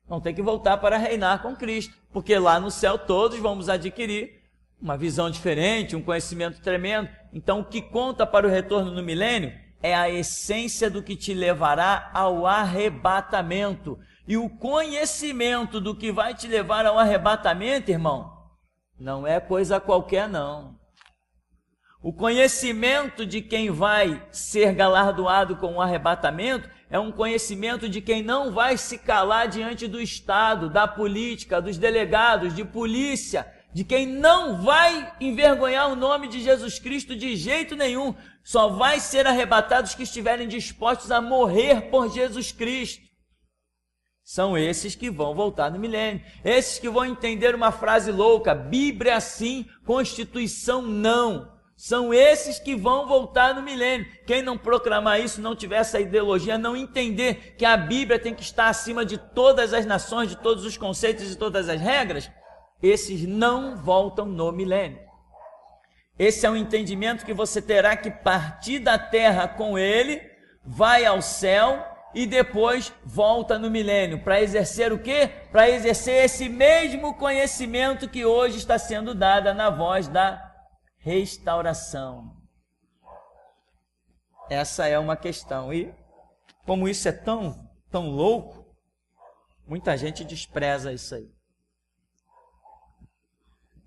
Vão ter que voltar para reinar com Cristo, porque lá no céu todos vamos adquirir uma visão diferente, um conhecimento tremendo. Então o que conta para o retorno no milênio é a essência do que te levará ao arrebatamento. E o conhecimento do que vai te levar ao arrebatamento, irmão, não é coisa qualquer não. O conhecimento de quem vai ser galardoado com o arrebatamento é um conhecimento de quem não vai se calar diante do Estado, da política, dos delegados, de polícia, de quem não vai envergonhar o nome de Jesus Cristo de jeito nenhum. Só vai ser arrebatado os que estiverem dispostos a morrer por Jesus Cristo. São esses que vão voltar no milênio. Esses que vão entender uma frase louca, Bíblia sim, Constituição não. São esses que vão voltar no milênio. Quem não proclamar isso, não tiver essa ideologia, não entender que a Bíblia tem que estar acima de todas as nações, de todos os conceitos e todas as regras, esses não voltam no milênio. Esse é um entendimento que você terá que partir da terra com ele, vai ao céu e depois volta no milênio. Para exercer o quê? Para exercer esse mesmo conhecimento que hoje está sendo dado na voz da restauração. Essa é uma questão. E como isso é tão louco, muita gente despreza isso aí.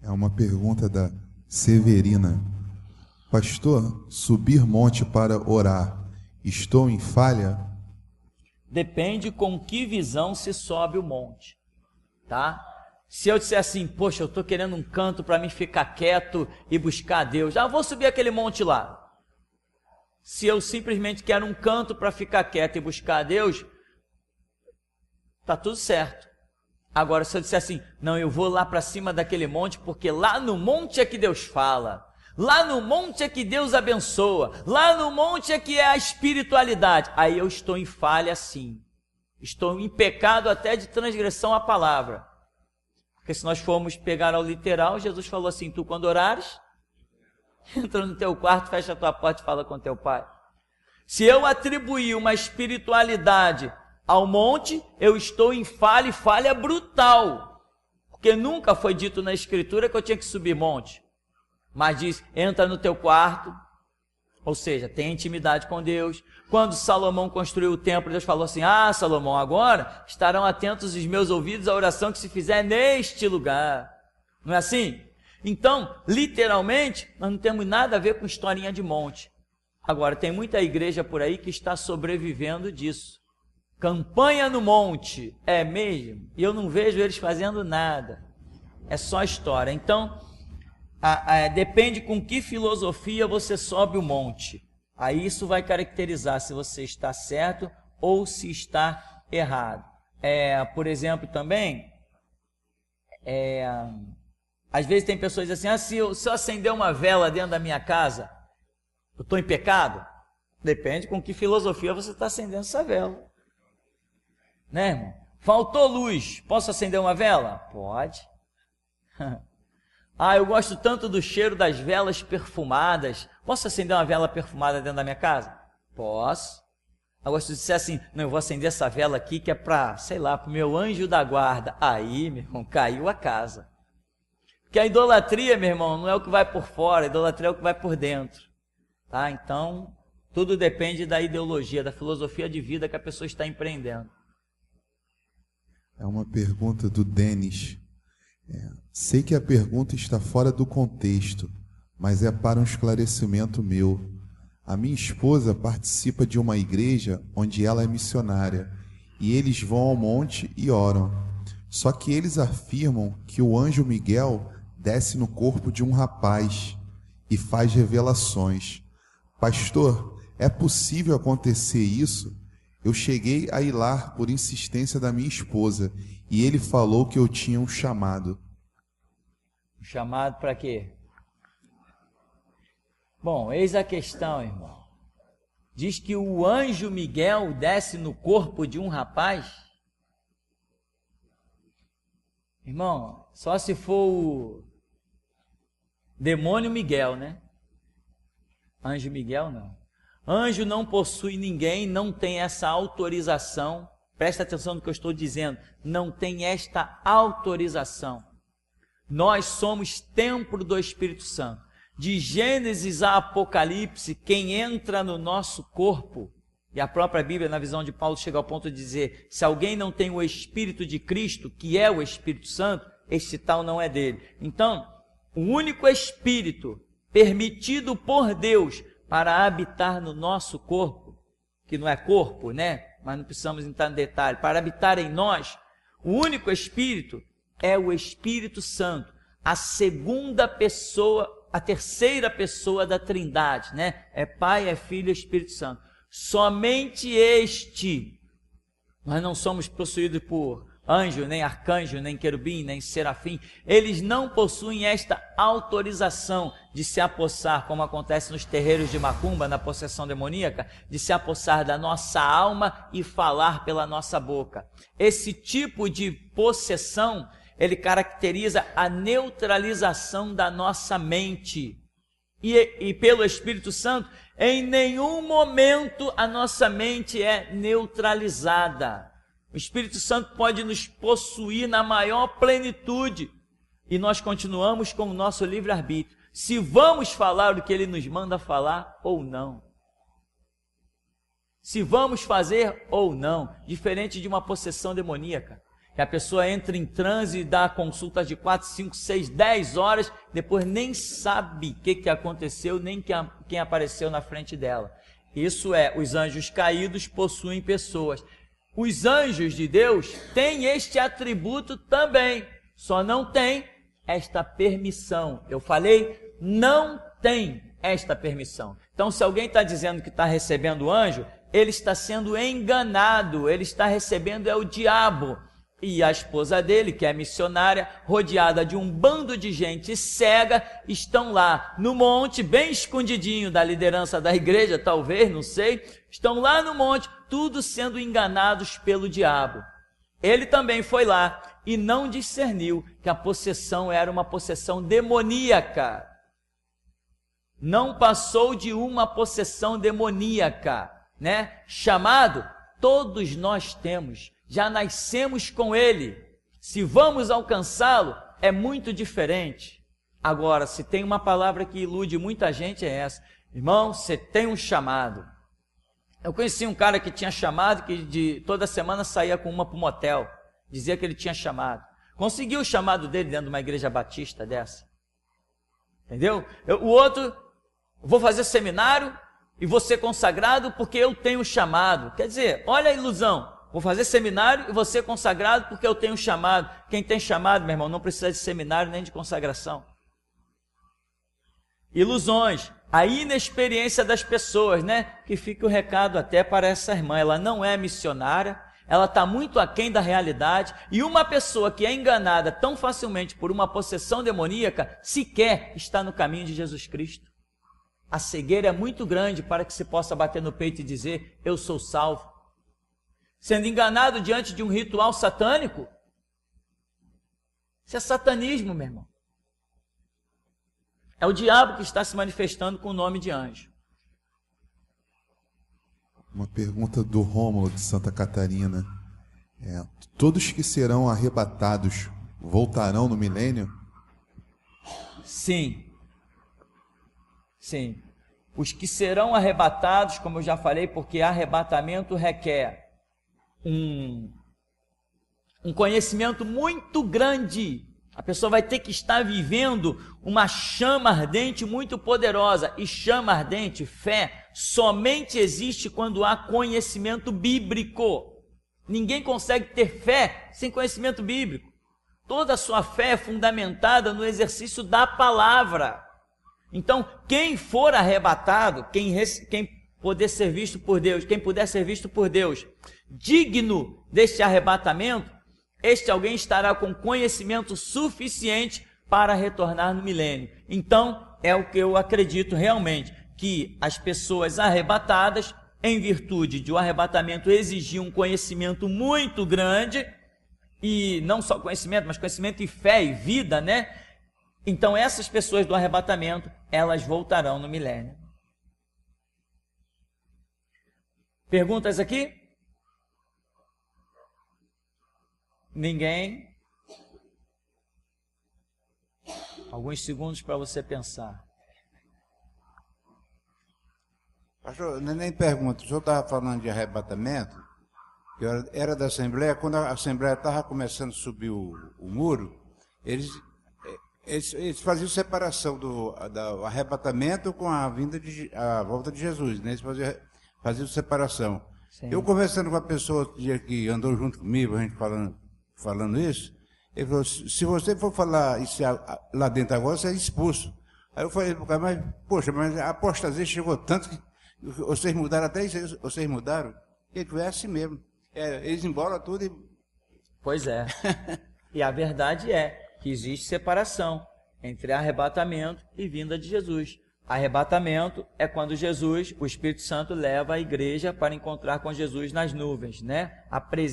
É uma pergunta da Severina. Pastor, subir monte para orar, estou em falha? Depende com que visão se sobe o monte, tá? Se eu disser assim, poxa, eu estou querendo um canto para mim ficar quieto e buscar a Deus, vou subir aquele monte lá. Se eu simplesmente quero um canto para ficar quieto e buscar a Deus, tá tudo certo. Agora, se eu disser assim, não, eu vou lá para cima daquele monte, porque lá no monte é que Deus fala, lá no monte é que Deus abençoa, lá no monte é que é a espiritualidade, aí eu estou em falha sim, estou em pecado até de transgressão à palavra. Porque se nós formos pegar ao literal, Jesus falou assim, tu quando orares, entra no teu quarto, fecha a tua porta e fala com teu pai. Se eu atribuir uma espiritualidade ao monte, eu estou em falha, e falha brutal. Porque nunca foi dito na Escritura que eu tinha que subir monte. Mas diz, entra no teu quarto, ou seja, tem intimidade com Deus. Quando Salomão construiu o templo, Deus falou assim, Salomão, agora estarão atentos os meus ouvidos à oração que se fizer neste lugar. Não é assim? Então, literalmente, nós não temos nada a ver com historinha de monte. Agora, tem muita igreja por aí que está sobrevivendo disso. Campanha no monte, é mesmo? E eu não vejo eles fazendo nada. É só história. Então, depende com que filosofia você sobe o monte. Aí isso vai caracterizar se você está certo ou se está errado. Por exemplo, também, às vezes tem pessoas assim, se eu acender uma vela dentro da minha casa, eu estou em pecado? Depende com que filosofia você está acendendo essa vela. Né, irmão? Faltou luz, posso acender uma vela? Pode. Eu gosto tanto do cheiro das velas perfumadas, posso acender uma vela perfumada dentro da minha casa? Posso. Agora, se disser assim, não, eu vou acender essa vela aqui que é para, sei lá, para o meu anjo da guarda. Aí, meu irmão, caiu a casa. Porque a idolatria, meu irmão, não é o que vai por fora, a idolatria é o que vai por dentro. Tá? Então, tudo depende da ideologia, da filosofia de vida que a pessoa está empreendendo. É uma pergunta do Denis. Sei que a pergunta está fora do contexto, mas é para um esclarecimento meu. A minha esposa participa de uma igreja onde ela é missionária, e eles vão ao monte e oram. Só que eles afirmam que o anjo Miguel desce no corpo de um rapaz e faz revelações. Pastor, é possível acontecer isso? Eu cheguei a ir lá por insistência da minha esposa, e ele falou que eu tinha um chamado. Um chamado para quê? Bom, eis a questão, irmão. Diz que o anjo Miguel desce no corpo de um rapaz. Irmão, só se for o demônio Miguel, né? Anjo Miguel, não. Anjo não possui ninguém, não tem essa autorização. Presta atenção no que eu estou dizendo. Não tem esta autorização. Nós somos templo do Espírito Santo. De Gênesis a Apocalipse, quem entra no nosso corpo, e a própria Bíblia, na visão de Paulo, chega ao ponto de dizer, se alguém não tem o Espírito de Cristo, que é o Espírito Santo, este tal não é dele. Então, o único Espírito permitido por Deus para habitar no nosso corpo, que não é corpo, né? Mas não precisamos entrar no detalhe, para habitar em nós, o único Espírito é o Espírito Santo, a segunda pessoa, a terceira pessoa da Trindade, né? É Pai, é Filho e Espírito Santo. Somente este. Nós não somos possuídos por anjo, nem arcanjo, nem querubim, nem serafim. Eles não possuem esta autorização de se apossar, como acontece nos terreiros de macumba, na possessão demoníaca, de se apossar da nossa alma e falar pela nossa boca. Esse tipo de possessão, ele caracteriza a neutralização da nossa mente. E pelo Espírito Santo, em nenhum momento a nossa mente é neutralizada. O Espírito Santo pode nos possuir na maior plenitude e nós continuamos com o nosso livre-arbítrio. Se vamos falar o que Ele nos manda falar ou não. Se vamos fazer ou não, diferente de uma possessão demoníaca. Que a pessoa entra em transe e dá consultas de 4, 5, 6, 10 horas, depois nem sabe o que aconteceu, nem quem apareceu na frente dela. Isso é, os anjos caídos possuem pessoas. Os anjos de Deus têm este atributo também, só não tem esta permissão. Eu falei, não tem esta permissão. Então, se alguém está dizendo que está recebendo anjo, ele está sendo enganado, ele está recebendo o diabo. E a esposa dele, que é missionária, rodeada de um bando de gente cega, estão lá no monte, bem escondidinho da liderança da igreja, talvez, não sei. Estão lá no monte, tudo sendo enganados pelo diabo. Ele também foi lá e não discerniu que a possessão era uma possessão demoníaca. Não passou de uma possessão demoníaca, né? Chamado, todos nós temos. Já nascemos com ele. Se vamos alcançá-lo, é muito diferente. Agora, se tem uma palavra que ilude muita gente, é essa. Irmão, você tem um chamado. Eu conheci um cara que tinha chamado, que toda semana saía com uma para o motel. Dizia que ele tinha chamado. Conseguiu o chamado dele dentro de uma igreja batista dessa. Entendeu? O outro, vou fazer seminário e vou ser consagrado porque eu tenho chamado. Quer dizer, olha a ilusão. Vou fazer seminário e vou ser consagrado porque eu tenho chamado. Quem tem chamado, meu irmão, não precisa de seminário nem de consagração. Ilusões, a inexperiência das pessoas, né? Que fica o recado até para essa irmã. Ela não é missionária, ela está muito aquém da realidade. E uma pessoa que é enganada tão facilmente por uma possessão demoníaca, sequer está no caminho de Jesus Cristo. A cegueira é muito grande para que se possa bater no peito e dizer, eu sou salvo. sendo enganado diante de um ritual satânico. Isso é satanismo, meu irmão. É o diabo que está se manifestando com o nome de anjo. Uma pergunta do Rômulo de Santa Catarina. Todos que serão arrebatados voltarão no milênio? Sim. Sim. Os que serão arrebatados, como eu já falei, porque arrebatamento requer um conhecimento muito grande. A pessoa vai ter que estar vivendo uma chama ardente muito poderosa. E chama ardente, fé, somente existe quando há conhecimento bíblico. Ninguém consegue ter fé sem conhecimento bíblico. Toda a sua fé é fundamentada no exercício da palavra. Então, quem for arrebatado, quem puder ser visto por Deus, digno deste arrebatamento, este alguém estará com conhecimento suficiente para retornar no milênio. Então, é o que eu acredito realmente, que as pessoas arrebatadas, em virtude de o arrebatamento exigir um conhecimento muito grande, e não só conhecimento, mas conhecimento e fé e vida, né? Então, essas pessoas do arrebatamento, elas voltarão no milênio. Perguntas aqui? Ninguém? Alguns segundos para você pensar. Pastor, nem pergunta, o senhor estava falando de arrebatamento, que era da Assembleia, quando a Assembleia estava começando a subir o muro, eles faziam separação do arrebatamento com a volta de Jesus, né? Eles faziam separação. Sim. Eu conversando com a pessoa que andou junto comigo, a gente falando isso, ele falou, se você for falar isso lá dentro agora, você é expulso. Aí eu falei, mas, poxa, mas a apostasia chegou tanto que vocês mudaram até isso, vocês mudaram? Ele falou, é assim mesmo. Eles embolam tudo e... Pois é. E a verdade é que existe separação entre arrebatamento e vinda de Jesus. Arrebatamento é quando Jesus, o Espírito Santo, leva a igreja para encontrar com Jesus nas nuvens, né?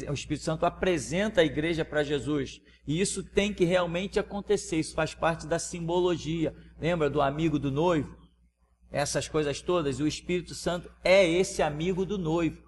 O Espírito Santo apresenta a igreja para Jesus. E isso tem que realmente acontecer, isso faz parte da simbologia. Lembra do amigo do noivo? Essas coisas todas, o Espírito Santo é esse amigo do noivo.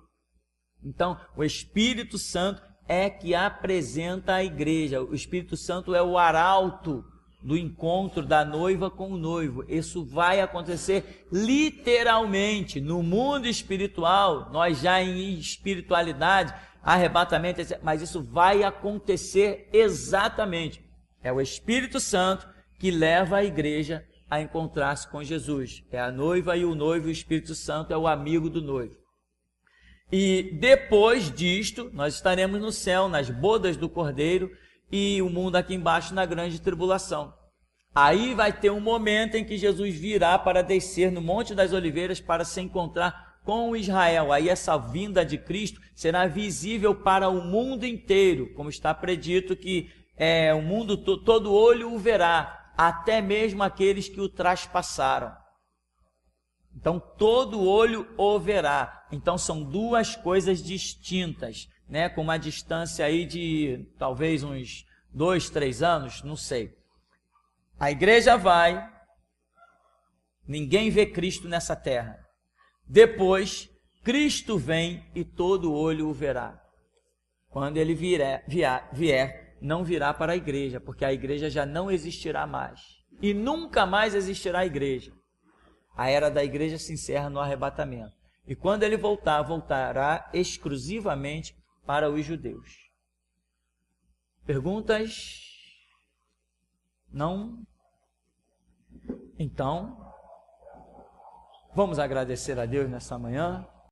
Então, o Espírito Santo é que apresenta a igreja. O Espírito Santo é o arauto do encontro da noiva com o noivo. Isso vai acontecer literalmente no mundo espiritual. Nós já em espiritualidade, arrebatamento, mas isso vai acontecer exatamente. É o Espírito Santo que leva a igreja a encontrar-se com Jesus. É a noiva e o noivo, e o Espírito Santo é o amigo do noivo. E depois disto, nós estaremos no céu, nas bodas do Cordeiro, e o mundo aqui embaixo na grande tribulação. Aí vai ter um momento em que Jesus virá para descer no Monte das Oliveiras para se encontrar com Israel. Aí essa vinda de Cristo será visível para o mundo inteiro, como está predito que o mundo todo olho o verá, até mesmo aqueles que o traspassaram. Então todo olho o verá. Então são duas coisas distintas, né? Com uma distância aí de talvez uns 2, 3 anos, não sei. A igreja vai, ninguém vê Cristo nessa terra. Depois, Cristo vem e todo olho o verá. Quando ele vier, não virá para a igreja, porque a igreja já não existirá mais. E nunca mais existirá a igreja. A era da igreja se encerra no arrebatamento. E quando ele voltar, voltará exclusivamente para os judeus. Perguntas? Não? Então, vamos agradecer a Deus nessa manhã.